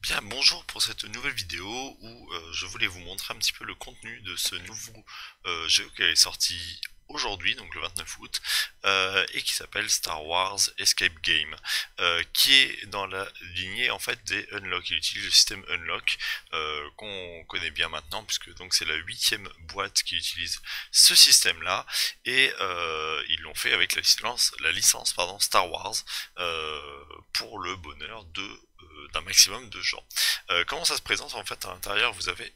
Bien, bonjour pour cette nouvelle vidéo où je voulais vous montrer un petit peu le contenu de ce nouveau jeu qui est sorti aujourd'hui, donc le 29 août, et qui s'appelle Star Wars Escape Game, qui est dans la lignée en fait des Unlock. Il utilise le système Unlock qu'on connaît bien maintenant, puisque donc c'est la huitième boîte qui utilise ce système-là, et ils l'ont fait avec la licence pardon, Star Wars, pour le bonheur d'un maximum de gens. Comment ça se présente en fait à l'intérieur? Vous avez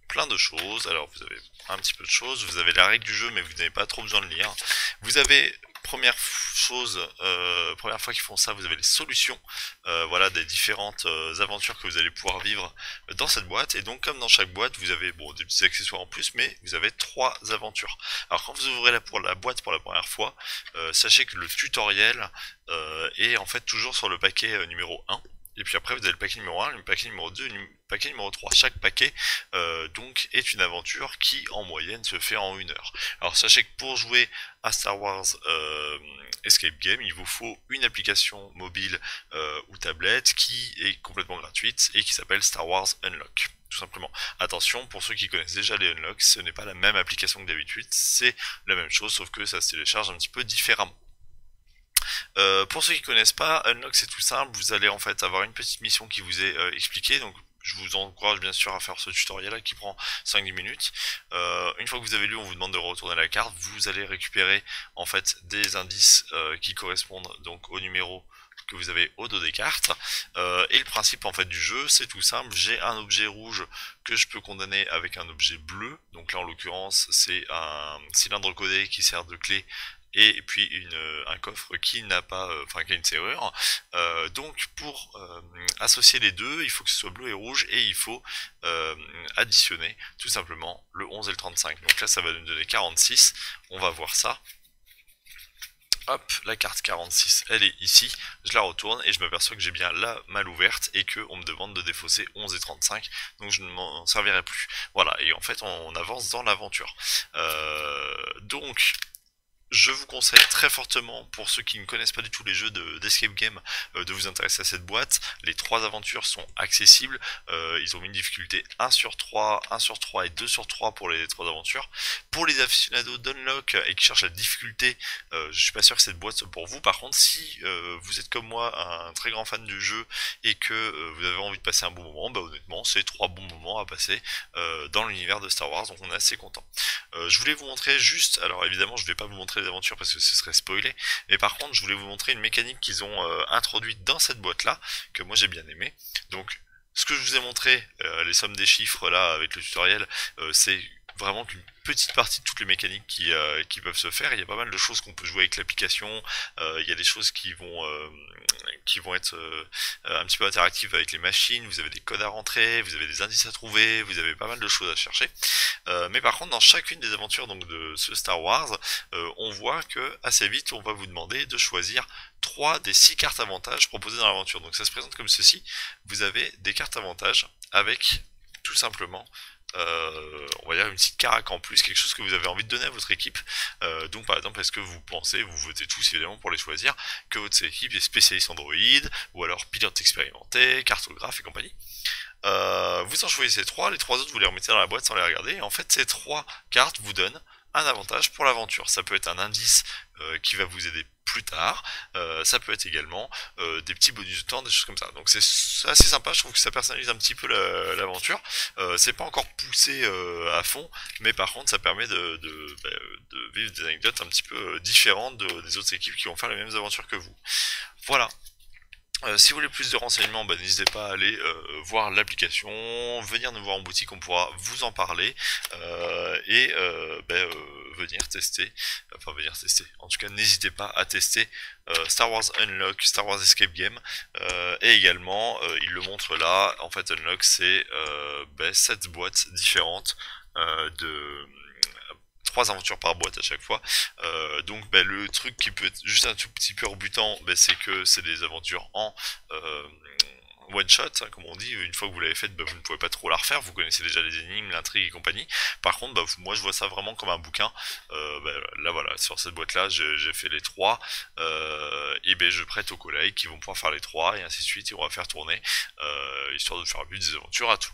plein de choses. Alors vous avez un petit peu de choses, vous avez la règle du jeu mais vous n'avez pas trop besoin de lire. Vous avez première fois qu'ils font ça, vous avez les solutions, voilà, des différentes aventures que vous allez pouvoir vivre dans cette boîte. Et donc comme dans chaque boîte, vous avez bon des petits accessoires en plus, mais vous avez trois aventures. Alors quand vous ouvrez la boîte pour la première fois, sachez que le tutoriel est en fait toujours sur le paquet numéro 1. Et puis après, vous avez le paquet numéro 1, le paquet numéro 2, le paquet numéro 3. Chaque paquet, donc, est une aventure qui, en moyenne, se fait en 1 heure. Alors, sachez que pour jouer à Star Wars Escape Game, il vous faut une application mobile ou tablette qui est complètement gratuite et qui s'appelle Star Wars Unlock. Tout simplement. Attention, pour ceux qui connaissent déjà les Unlocks, ce n'est pas la même application que d'habitude, c'est la même chose, sauf que ça se télécharge un petit peu différemment. Pour ceux qui connaissent pas, Unlock c'est tout simple, vous allez en fait avoir une petite mission qui vous est expliquée, donc je vous encourage bien sûr à faire ce tutoriel là qui prend 5-10 minutes. Une fois que vous avez lu, on vous demande de retourner la carte, vous allez récupérer en fait des indices qui correspondent donc au numéro que vous avez au dos des cartes. Et le principe en fait du jeu, c'est tout simple, j'ai un objet rouge que je peux condamner avec un objet bleu, donc là en l'occurrence c'est un cylindre codé qui sert de clé et puis un coffre qui n'a pas, enfin qui a une serrure. Donc pour associer les deux, il faut que ce soit bleu et rouge et il faut additionner tout simplement le 11 et le 35. Donc là ça va nous donner 46, on va voir ça. Hop, la carte 46, elle est ici, je la retourne et je m'aperçois que j'ai bien la malle ouverte et qu'on me demande de défausser 11 et 35, donc je ne m'en servirai plus. Voilà, et en fait on avance dans l'aventure. Donc je vous conseille très fortement, pour ceux qui ne connaissent pas du tout les jeux d'escape game, de vous intéresser à cette boîte. Les trois aventures sont accessibles. Ils ont mis une difficulté 1 sur 3, 1 sur 3 et 2 sur 3 pour les trois aventures. Pour les aficionados d'Unlock et qui cherchent la difficulté, je suis pas sûr que cette boîte soit pour vous. Par contre, si vous êtes comme moi un très grand fan du jeu et que vous avez envie de passer un bon moment, bah honnêtement, c'est trois bons moments à passer dans l'univers de Star Wars, donc on est assez content. Je voulais vous montrer juste, alors évidemment je vais pas vous montrer les aventures parce que ce serait spoilé, mais par contre je voulais vous montrer une mécanique qu'ils ont introduite dans cette boîte là, que moi j'ai bien aimé. Donc ce que je vous ai montré, les sommes des chiffres là avec le tutoriel, c'est vraiment qu'une petite partie de toutes les mécaniques qui peuvent se faire. Il y a pas mal de choses qu'on peut jouer avec l'application, il y a des choses qui vont être un petit peu interactives avec les machines, vous avez des codes à rentrer, vous avez des indices à trouver, vous avez pas mal de choses à chercher. Mais par contre, dans chacune des aventures donc de ce Star Wars, on voit que assez vite, on va vous demander de choisir 3 des 6 cartes avantages proposées dans l'aventure. Donc ça se présente comme ceci. Vous avez des cartes avantages avec tout simplement on va dire une petite carac en plus, quelque chose que vous avez envie de donner à votre équipe. Donc par exemple, est-ce que vous pensez, vous votez tous évidemment pour les choisir, que votre équipe est spécialiste Android, ou alors pilote expérimenté, cartographe et compagnie. Vous en choisissez 3, les 3 autres vous les remettez dans la boîte sans les regarder, et en fait ces 3 cartes vous donnent un avantage pour l'aventure. Ça peut être un indice qui va vous aider plus tard, ça peut être également des petits bonus de temps, des choses comme ça. Donc c'est assez sympa, je trouve que ça personnalise un petit peu l'aventure. C'est pas encore poussé à fond, mais par contre ça permet de vivre des anecdotes un petit peu différentes des autres équipes qui vont faire les mêmes aventures que vous. Voilà. Si vous voulez plus de renseignements, bah, n'hésitez pas à aller voir l'application, venir nous voir en boutique, on pourra vous en parler et venir tester, enfin venir tester. En tout cas, n'hésitez pas à tester Star Wars Unlock, Star Wars Escape Game et également, il le montre là. En fait, Unlock c'est 7 boîtes différentes de 3 aventures par boîte à chaque fois. Donc le truc qui peut être juste un tout petit peu rebutant, c'est que c'est des aventures en one shot, hein, comme on dit, une fois que vous l'avez faite, bah, vous ne pouvez pas trop la refaire, vous connaissez déjà les énigmes, l'intrigue et compagnie. Par contre, bah, moi je vois ça vraiment comme un bouquin. Bah, là voilà, sur cette boîte là, j'ai fait les trois, et ben je prête aux collègues qui vont pouvoir faire les trois, et ainsi de suite, et on va faire tourner, histoire de faire vivre des aventures à tout.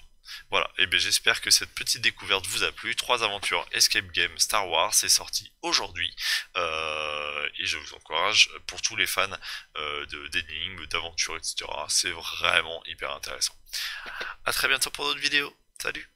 Voilà, et bien j'espère que cette petite découverte vous a plu. Trois aventures Escape Game Star Wars, c'est sorti aujourd'hui. Et je vous encourage, pour tous les fans d'énigmes, d'aventures, etc. C'est vraiment hyper intéressant. A très bientôt pour d'autres vidéos. Salut!